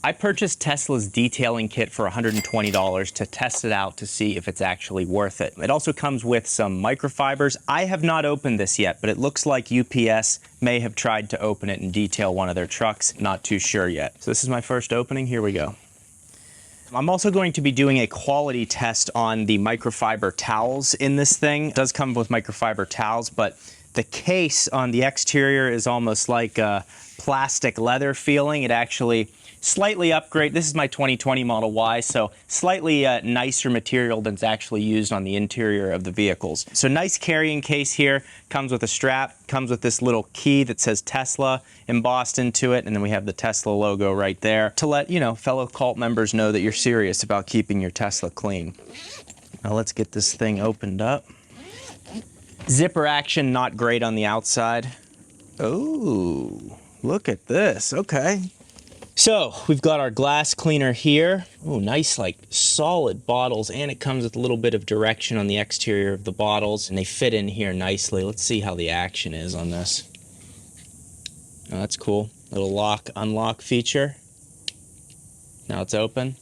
I purchased Tesla's detailing kit for $120 to test it out to see if it's actually worth it. It also comes with some microfibers. I have not opened this yet, but it looks like UPS may have tried to open it and detail one of their trucks. Not too sure yet. So this is my first opening. Here we go. I'm also going to be doing a quality test on the microfiber towels in this thing. It does come with microfiber towels, but the case on the exterior is almost like a plastic leather feeling. It actually slightly upgrade. This is my 2020 Model Y, so slightly nicer material than's actually used on the interior of the vehicles. So nice carrying case here. Comes with a strap. Comes with this little key that says Tesla embossed into it, and then we have the Tesla logo right there to let, you know, fellow cult members know that you're serious about keeping your Tesla clean. Now let's get this thing opened up. Zipper action, not great on the outside. Oh, look at this. Okay. So we've got our glass cleaner here. Oh, nice, like solid bottles, and it comes with a little bit of direction on the exterior of the bottles, and they fit in here nicely. Let's see how the action is on this. Oh, that's cool. Little lock, unlock feature. Now it's open.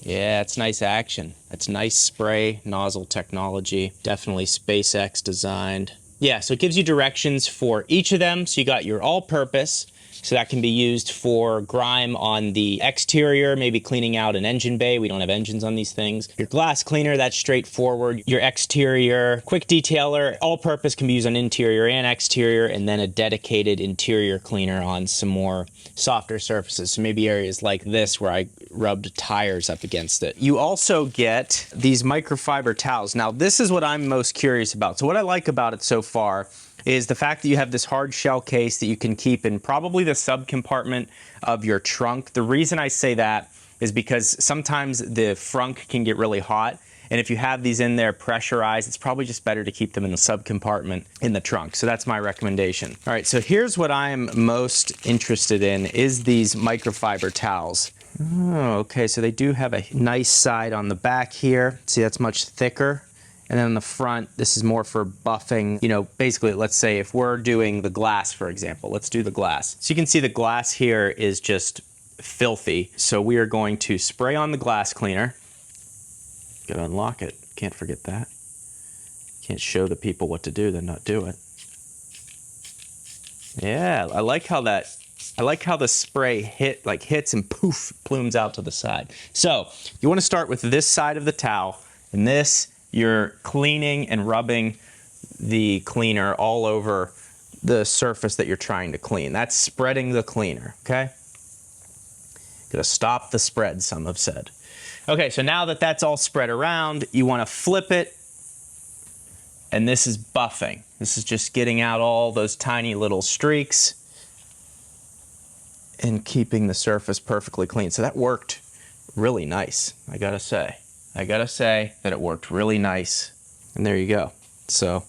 Yeah, it's nice action. That's nice spray nozzle technology. Definitely SpaceX designed. Yeah, so it gives you directions for each of them. So you got your all-purpose. So that can be used for grime on the exterior, maybe cleaning out an engine bay. We don't have engines on these things. Your glass cleaner, that's straightforward. Your exterior quick detailer, all-purpose, can be used on interior and exterior, and then a dedicated interior cleaner on some more softer surfaces. So maybe areas like this where I rubbed tires up against it. You also get these microfiber towels. Now, this is what I'm most curious about. So what I like about it so far is the fact that you have this hard shell case that you can keep in probably the subcompartment of your trunk. The reason I say that is because sometimes the frunk can get really hot, and if you have these in there pressurized, it's probably just better to keep them in the subcompartment in the trunk. So that's my recommendation. All right, so here's what I'm most interested in is these microfiber towels. Oh, okay, so they do have a nice side on the back here. See, that's much thicker. And then on the front, this is more for buffing. You know, basically, let's say if we're doing the glass, for example, let's do the glass. So you can see the glass here is just filthy. So we are going to spray on the glass cleaner. Gotta unlock it. Can't forget that. Can't show the people what to do, then not do it. Yeah, I like how the spray hits and poof, plumes out to the side. So you want to start with this side of the towel, and this, you're cleaning and rubbing the cleaner all over the surface that you're trying to clean. That's spreading the cleaner, okay? Gonna stop the spread, some have said. Okay, so now that that's all spread around, you wanna flip it, and this is buffing. This is just getting out all those tiny little streaks and keeping the surface perfectly clean. So that worked really nice, I gotta say. I gotta say that it worked really nice. And there you go. So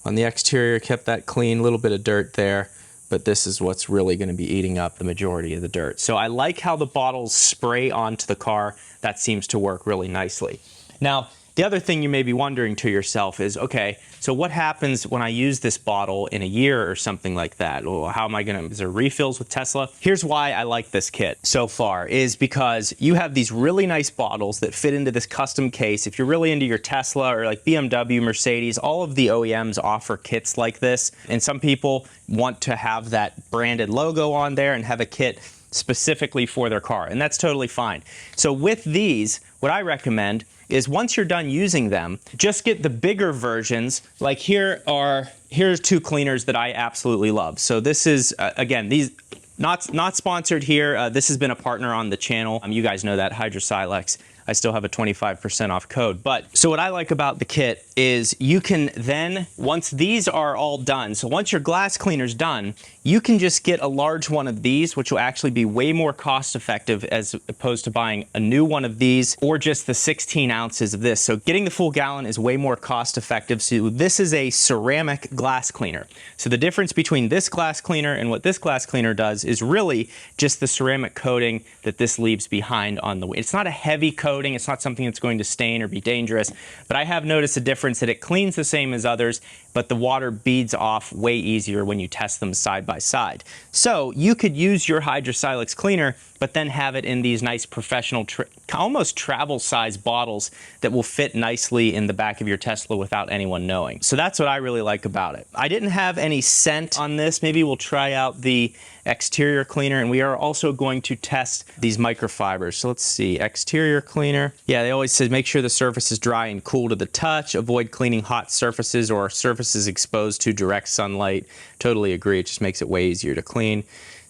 on the exterior, kept that clean, a little bit of dirt there, but this is what's really gonna be eating up the majority of the dirt. So I like how the bottles spray onto the car. That seems to work really nicely. Now, the other thing you may be wondering to yourself is, okay, so what happens when I use this bottle in a year or something like that? Or how am I gonna, is there refills with Tesla? Here's why I like this kit so far, is because you have these really nice bottles that fit into this custom case. If you're really into your Tesla or like BMW, Mercedes, all of the OEMs offer kits like this. And some people want to have that branded logo on there and have a kit specifically for their car, and that's totally fine. So with these, what I recommend is once you're done using them, just get the bigger versions. Like here's two cleaners that I absolutely love. So this is, again, these, not sponsored here. This has been a partner on the channel. You guys know that, Hydrosilex. I still have a 25% off code. But so what I like about the kit is you can then, once these are all done, so once your glass cleaner's done, you can just get a large one of these, which will actually be way more cost effective as opposed to buying a new one of these or just the 16 ounces of this. So getting the full gallon is way more cost effective. So this is a ceramic glass cleaner. So the difference between this glass cleaner and what this glass cleaner does is really just the ceramic coating that this leaves behind on the way. It's not a heavy coat. coating. It's not something that's going to stain or be dangerous, but I have noticed a difference that it cleans the same as others, but the water beads off way easier when you test them side by side. So you could use your hydrosilix cleaner, but then have it in these nice professional, almost travel size bottles that will fit nicely in the back of your Tesla without anyone knowing. So that's what I really like about it. I didn't have any scent on this. Maybe we'll try out the exterior cleaner, and we are also going to test these microfibers. So let's see, exterior cleaner. Yeah, they always say make sure the surface is dry and cool to the touch, avoid cleaning hot surfaces or surfaces exposed to direct sunlight. Totally agree, it just makes it way easier to clean.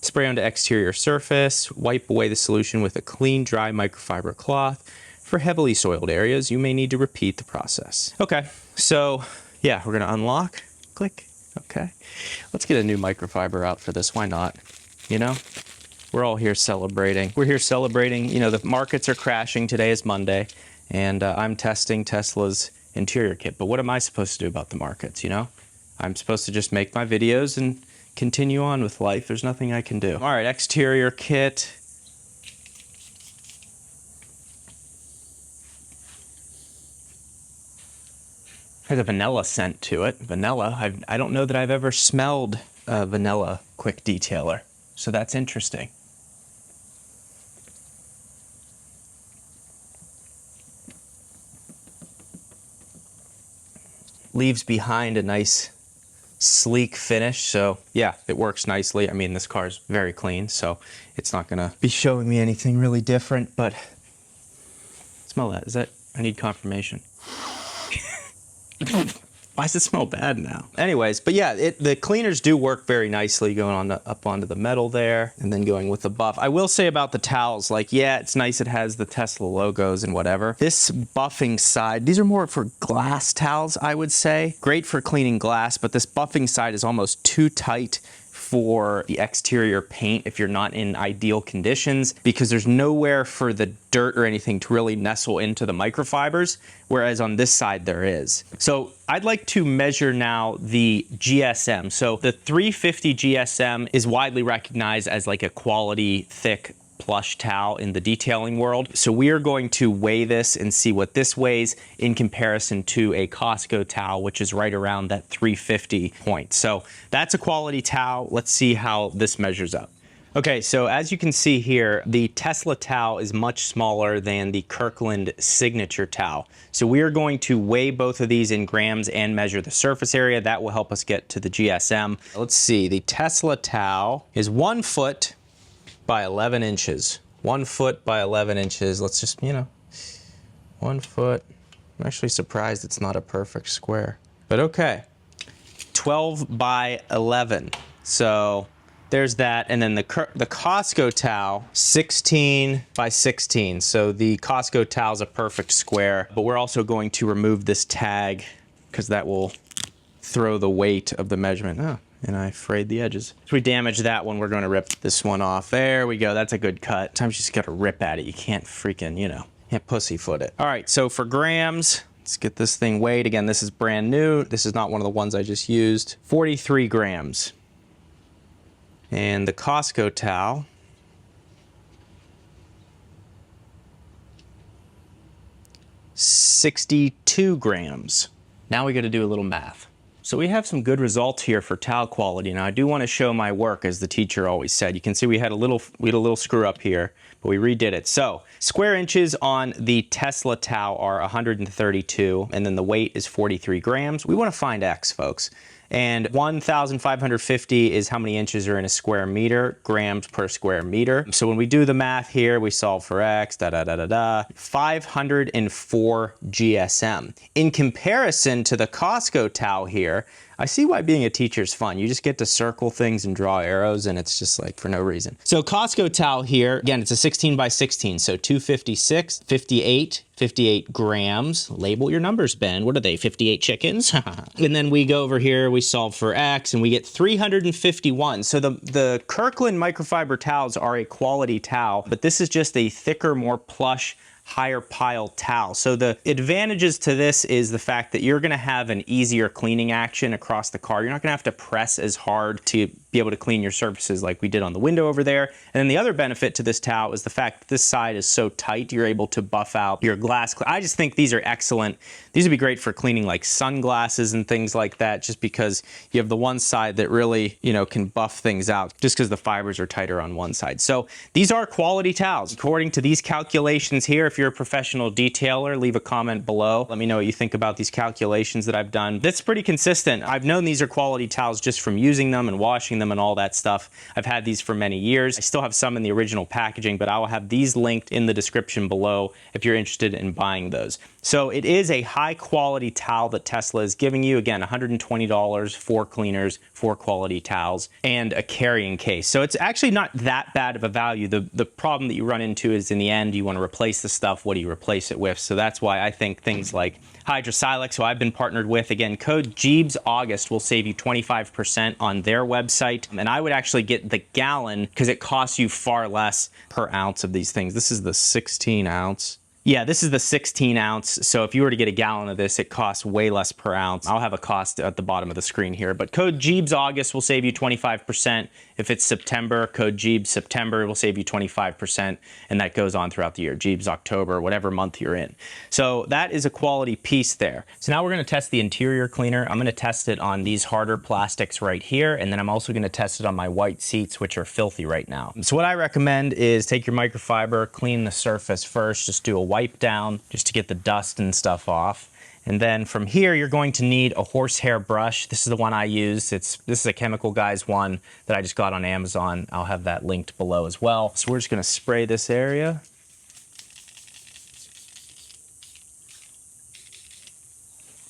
Spray onto exterior surface, wipe away the solution with a clean, dry microfiber cloth. For heavily soiled areas, you may need to repeat the process. Okay, so yeah, we're gonna unlock, click, okay. Let's get a new microfiber out for this, why not? You know, we're all here celebrating. We're here celebrating, you know, the markets are crashing, today is Monday, and I'm testing Tesla's interior kit, but what am I supposed to do about the markets, you know? I'm supposed to just make my videos and continue on with life. There's nothing I can do. All right, exterior kit. Has a vanilla scent to it. Vanilla, I don't know that I've ever smelled a vanilla quick detailer, so that's interesting. Leaves behind a nice sleek finish, so yeah, it works nicely. I mean, this car is very clean, so it's not gonna be showing me anything really different, but smell that. Is that, I need confirmation. Why does it smell bad now? Anyways, but yeah, the cleaners do work very nicely going on up onto the metal there and then going with the buff. I will say about the towels, like, yeah, it's nice it has the Tesla logos and whatever. This buffing side, these are more for glass towels, I would say. Great for cleaning glass, but this buffing side is almost too tight for the exterior paint if you're not in ideal conditions, because there's nowhere for the dirt or anything to really nestle into the microfibers, whereas on this side there is. So I'd like to measure now the GSM. So the 350 GSM is widely recognized as like a quality thick plush towel in the detailing world. So we are going to weigh this and see what this weighs in comparison to a Costco towel, which is right around that 350 point. So that's a quality towel. Let's see how this measures up. Okay, so as you can see here, the Tesla towel is much smaller than the Kirkland signature towel. So we are going to weigh both of these in grams and measure the surface area. That will help us get to the GSM. Let's see, the Tesla towel is 1 foot by 11 inches. 1 foot by 11 inches. Let's just, you know, 1 foot. I'm actually surprised it's not a perfect square, but okay. 12 by 11. So there's that. And then the Costco towel, 16 by 16. So the Costco towel is a perfect square, but we're also going to remove this tag because that will throw the weight of the measurement. Oh. And I frayed the edges. If we damage that one, we're going to rip this one off. There we go. That's a good cut. Sometimes you just got to rip at it. You can't freaking, you know, can't pussyfoot it. All right, so for grams, let's get this thing weighed. Again, this is brand new. This is not one of the ones I just used. 43 grams. And the Costco towel, 62 grams. Now we got to do a little math. So we have some good results here for towel quality. Now I do want to show my work, as the teacher always said. You can see we had a little screw up here, but we redid it. So square inches on the Tesla towel are 132, and then the weight is 43 grams. We want to find X, folks. And 1,550 is how many inches are in a square meter, grams per square meter. So when we do the math here, we solve for X, 504 GSM. In comparison to the Costco towel here, I see why being a teacher is fun. You just get to circle things and draw arrows, and it's just like for no reason. So Costco towel here, again, it's a 16 by 16, so 256, 58 grams. Label your numbers, Ben. What are they, 58 chickens? And then we go over here, we solve for X, and we get 351. So the Kirkland microfiber towels are a quality towel, but this is just a thicker, more plush, higher pile towel. So the advantages to this is the fact that you're going to have an easier cleaning action across the car. You're not going to have to press as hard to be able to clean your surfaces like we did on the window over there. And then the other benefit to this towel is the fact that this side is so tight, you're able to buff out your glass. I just think these are excellent. These would be great for cleaning like sunglasses and things like that, just because you have the one side that really, you know, can buff things out just because the fibers are tighter on one side. So these are quality towels. According to these calculations here, if you're a professional detailer, leave a comment below. Let me know what you think about these calculations that I've done. That's pretty consistent. I've known these are quality towels just from using them and washing them and all that stuff. I've had these for many years. I still have some in the original packaging, but I will have these linked in the description below if you're interested in buying those. So it is a high quality towel that Tesla is giving you. Again, $120, 4 cleaners, 4 quality towels, and a carrying case. So it's actually not that bad of a value. The problem that you run into is in the end, you want to replace the stuff. What do you replace it with? So that's why I think things like Hydrosilex, who I've been partnered with, again, code GJEEBSAUGUST will save you 25% on their website. And I would actually get the gallon because it costs you far less per ounce of these things. This is the 16 ounce. Yeah, this is the 16 ounce. So if you were to get a gallon of this, it costs way less per ounce. I'll have a cost at the bottom of the screen here, but code GJEEBSAUGUST will save you 25%. If it's September, code GJEEBSSEPTEMBER will save you 25%, and that goes on throughout the year. GJEEBS October, whatever month you're in. So that is a quality piece there. So now we're gonna test the interior cleaner. I'm gonna test it on these harder plastics right here, and then I'm also gonna test it on my white seats, which are filthy right now. So what I recommend is take your microfiber, clean the surface first, just do a wipe down just to get the dust and stuff off. And then from here, you're going to need a horsehair brush. This is the one I use. This is a Chemical Guys one that I just got on Amazon. I'll have that linked below as well. So we're just gonna spray this area.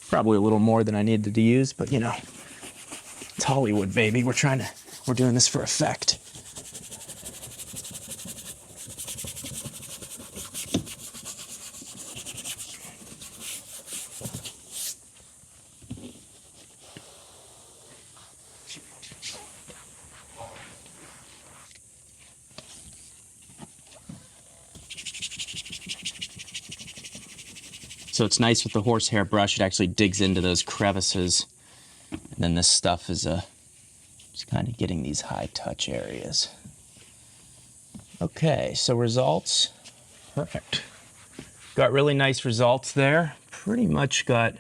Probably a little more than I needed to use, but you know, it's Hollywood, baby. We're doing this for effect. So it's nice with the horsehair brush, it actually digs into those crevices. And then this stuff is just kind of getting these high touch areas. Okay, so results, perfect. Got really nice results there. Pretty much got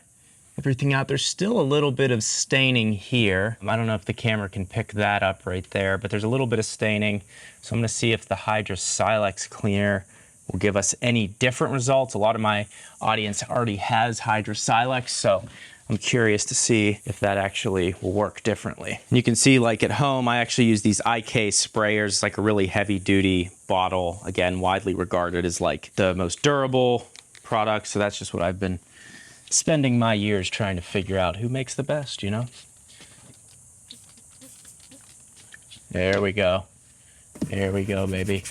everything out. There's still a little bit of staining here. I don't know if the camera can pick that up right there, but there's a little bit of staining. So I'm gonna see if the Hydrosilex cleaner will give us any different results. A lot of my audience already has Hydrosilex, so I'm curious to see if that actually will work differently. And you can see, like at home, I actually use these IK sprayers. It's like a really heavy duty bottle. Again, widely regarded as like the most durable product. So that's just what I've been spending my years trying to figure out who makes the best, you know? There we go. There we go, baby.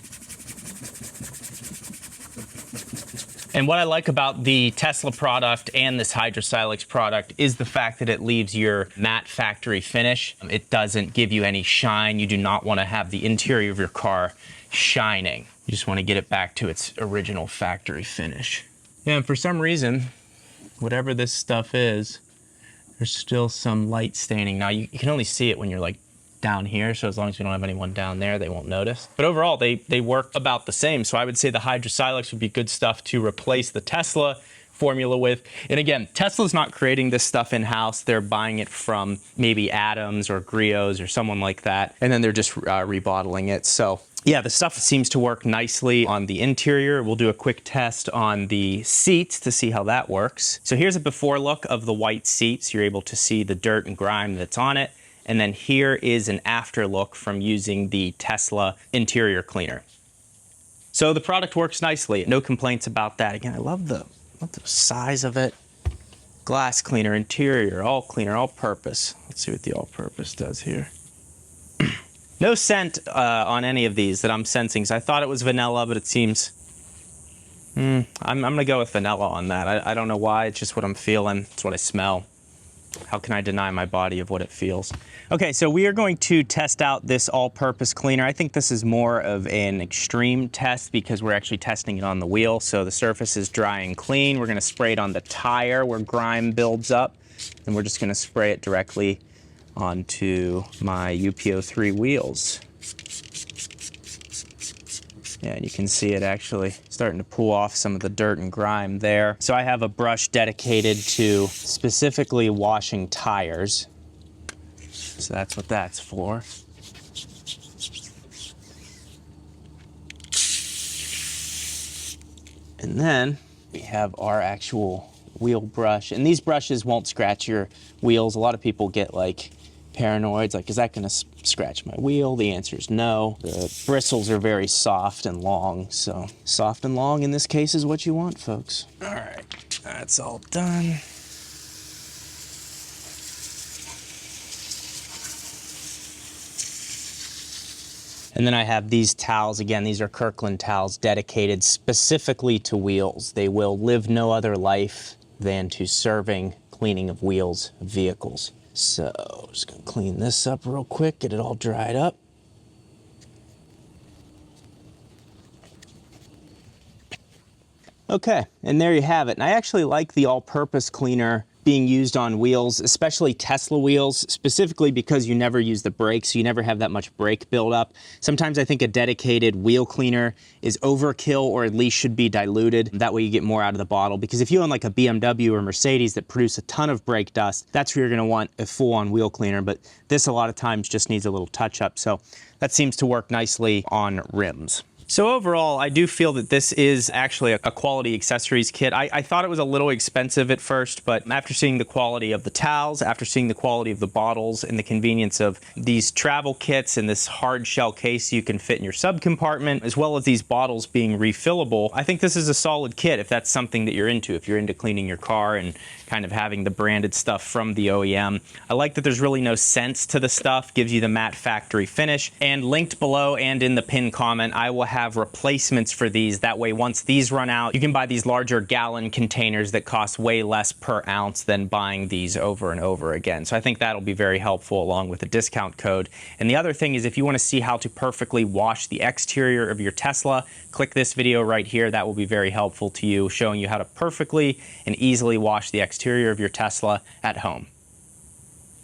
And what I like about the Tesla product and this Hydrosilex product is the fact that it leaves your matte factory finish. It doesn't give you any shine. You do not want to have the interior of your car shining. You just want to get it back to its original factory finish. Yeah, and for some reason, whatever this stuff is, there's still some light staining. Now, you can only see it when you're like down here, so as long as we don't have anyone down there, they won't notice. But overall, they work about the same. So I would say the Hydrosilex would be good stuff to replace the Tesla formula with. And again, Tesla's not creating this stuff in-house. They're buying it from maybe Adams or Griots or someone like that, and then they're just rebottling it. So yeah, the stuff seems to work nicely on the interior. We'll do a quick test on the seats to see how that works. So here's a before look of the white seats. You're able to see the dirt and grime that's on it. And then here is an after look from using the Tesla interior cleaner. So the product works nicely. No complaints about that. Again, I love the size of it. Glass cleaner, interior, all purpose. Let's see what the all purpose does here. No scent on any of these that I'm sensing. So I thought it was vanilla, but it seems, I'm gonna go with vanilla on that. I don't know why, it's just what I'm feeling. It's what I smell. How can I deny my body of what it feels? Okay, so we are going to test out this all-purpose cleaner. I think this is more of an extreme test because we're actually testing it on the wheel. So the surface is dry and clean. We're gonna spray it on the tire where grime builds up. And we're just gonna spray it directly onto my UP03 wheels. Yeah, and you can see it actually starting to pull off some of the dirt and grime there. So I have a brush dedicated to specifically washing tires. So that's what that's for. And then we have our actual wheel brush. And these brushes won't scratch your wheels. A lot of people get like paranoid, like, is that gonna scratch my wheel? The answer is no. The bristles are very soft and long, so soft and long in this case is what you want, folks. All right, that's all done. And then I have these towels. Again, these are Kirkland towels dedicated specifically to wheels. They will live no other life than to serving cleaning of wheels of vehicles. So, just gonna clean this up real quick, get it all dried up. Okay, and there you have it. And I actually like the all-purpose cleaner being used on wheels, especially Tesla wheels, specifically because you never use the brakes, so you never have that much brake buildup. Sometimes I think a dedicated wheel cleaner is overkill, or at least should be diluted. That way you get more out of the bottle, because if you own like a BMW or Mercedes that produce a ton of brake dust, that's where you're gonna want a full-on wheel cleaner, but this a lot of times just needs a little touch-up, so that seems to work nicely on rims. So overall, I do feel that this is actually a quality accessories kit. I thought it was a little expensive at first, but after seeing the quality of the towels, after seeing the quality of the bottles and the convenience of these travel kits and this hard shell case you can fit in your sub compartment, as well as these bottles being refillable, I think this is a solid kit if that's something that you're into, if you're into cleaning your car and kind of having the branded stuff from the OEM. I like that there's really no scents to the stuff, gives you the matte factory finish, and linked below and in the pinned comment, I will have replacements for these. That way, once these run out, you can buy these larger gallon containers that cost way less per ounce than buying these over and over again. So I think that'll be very helpful along with a discount code. And the other thing is, if you want to see how to perfectly wash the exterior of your Tesla, click this video right here. That will be very helpful to you, showing you how to perfectly and easily wash the exterior of your Tesla at home.